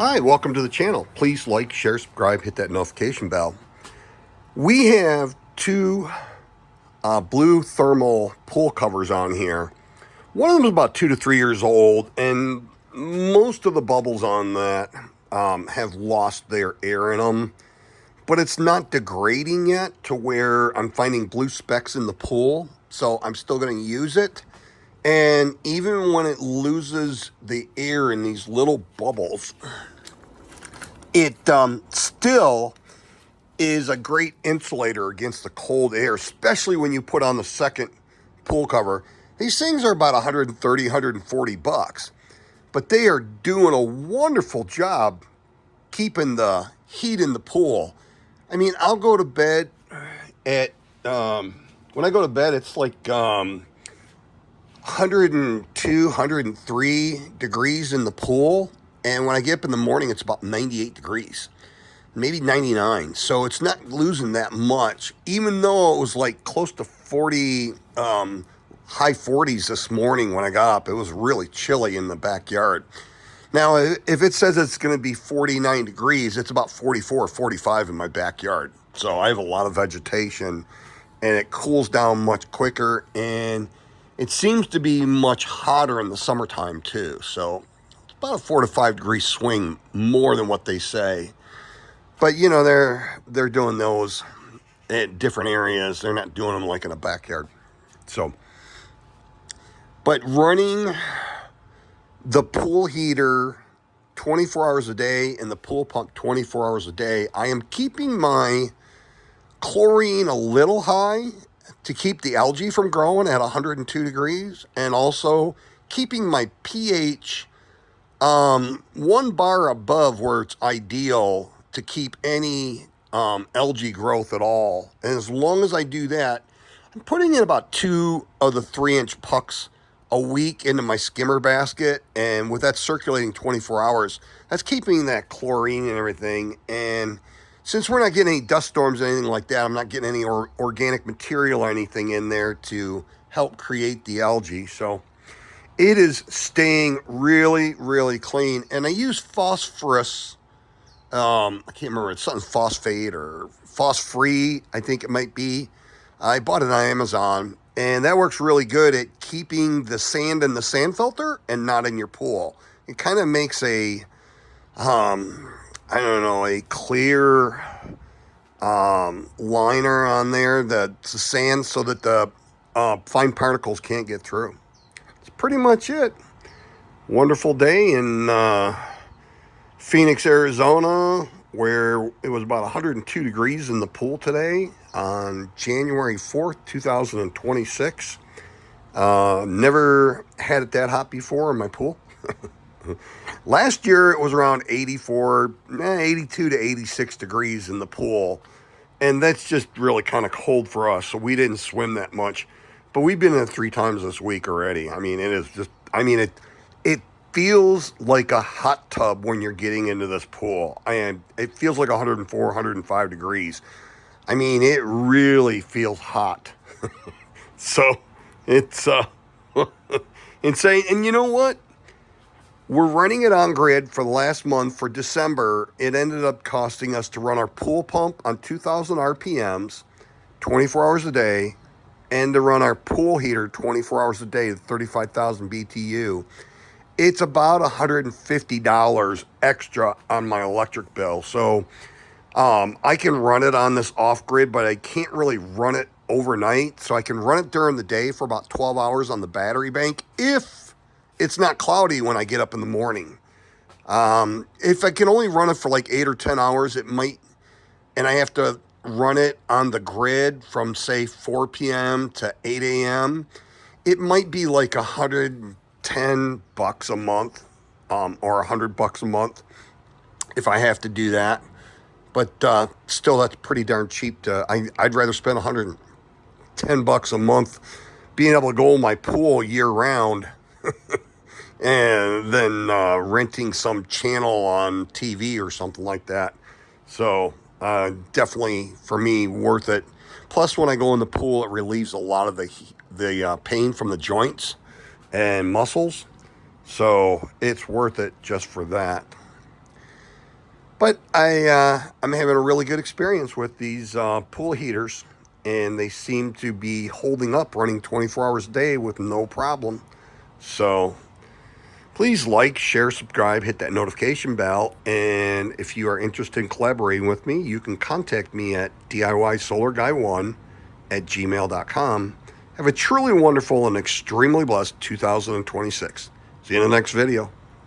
Hi, welcome to the channel. Please like, share, subscribe, hit that notification bell. We have two blue thermal pool covers on here. One of them is about 2 to 3 years old, and most of the bubbles on that have lost their air in them. But it's not degrading yet to where I'm finding blue specks in the pool, so I'm still going to use it. And even when it loses the air in these little bubbles, it still is a great insulator against the cold air, especially when you put on the second pool cover. These things are about 130, 140 bucks, but they are doing a wonderful job keeping the heat in the pool. I mean, I'll go to bed at, when I go to bed, it's like 102, 103 degrees in the pool. And when I get up in the morning, it's about 98 degrees, maybe 99. So it's not losing that much, even though it was like close to 40, high 40s this morning when I got up. It was really chilly in the backyard. Now, if it says it's going to be 49 degrees, it's about 44 or 45 in my backyard. So I have a lot of vegetation, and it cools down much quicker, and it seems to be much hotter in the summertime too. So it's about a 4 to 5 degree swing more than what they say. But you know, they're doing those at different areas. They're not doing them like in a backyard. So, but running the pool heater 24 hours a day and the pool pump 24 hours a day, I am keeping my chlorine a little high to keep the algae from growing at 102 degrees, and also keeping my pH 1 bar above where it's ideal to keep any algae growth at all. And as long as I do that, I'm putting in about 2 of the 3-inch pucks a week into my skimmer basket, and with that circulating 24 hours, that's keeping that chlorine and everything. And since we're not getting any dust storms or anything like that, I'm not getting any organic material or anything in there to help create the algae. So it is staying really, really clean. And I use phosphorus. I can't remember. It's something phosphate or phos-free, I think it might be. I bought it on Amazon, and that works really good at keeping the sand in the sand filter and not in your pool. It kind of makes a, I don't know, a clear liner on there that's the sand so that the fine particles can't get through. That's pretty much it. Wonderful day in Phoenix, Arizona, where it was about 102 degrees in the pool today on January 4th, 2026. Never had it that hot before in my pool. Last year, it was around 82 to 86 degrees in the pool. And that's just really kind of cold for us. So we didn't swim that much. But we've been in it 3 times this week already. I mean, it is just, it feels like a hot tub when you're getting into this pool. And it feels like 104, 105 degrees. I mean, it really feels hot. So it's insane. And you know what? We're running it on grid for the last month. For December, it ended up costing us to run our pool pump on 2,000 RPMs, 24 hours a day, and to run our pool heater 24 hours a day, 35,000 BTU. It's about $150 extra on my electric bill. So I can run it on this off-grid, but I can't really run it overnight. So I can run it during the day for about 12 hours on the battery bank if it's not cloudy when I get up in the morning. If I can only run it for like 8 or 10 hours, it might, and I have to run it on the grid from say 4 p.m. to 8 a.m., it might be like $110 a month, or $100 a month if I have to do that. But still, that's pretty darn cheap. I'd rather spend $110 a month being able to go in my pool year round and then renting some channel on TV or something like that. So definitely for me worth it. Plus, when I go in the pool, it relieves a lot of the pain from the joints and muscles. So it's worth it just for that. But I'm having a really good experience with these pool heaters, and they seem to be holding up, running 24 hours a day with no problem. So please like, share, subscribe, hit that notification bell, and if you are interested in collaborating with me, you can contact me at DIYSolarGuy1@gmail.com. Have a truly wonderful and extremely blessed 2026. See you in the next video.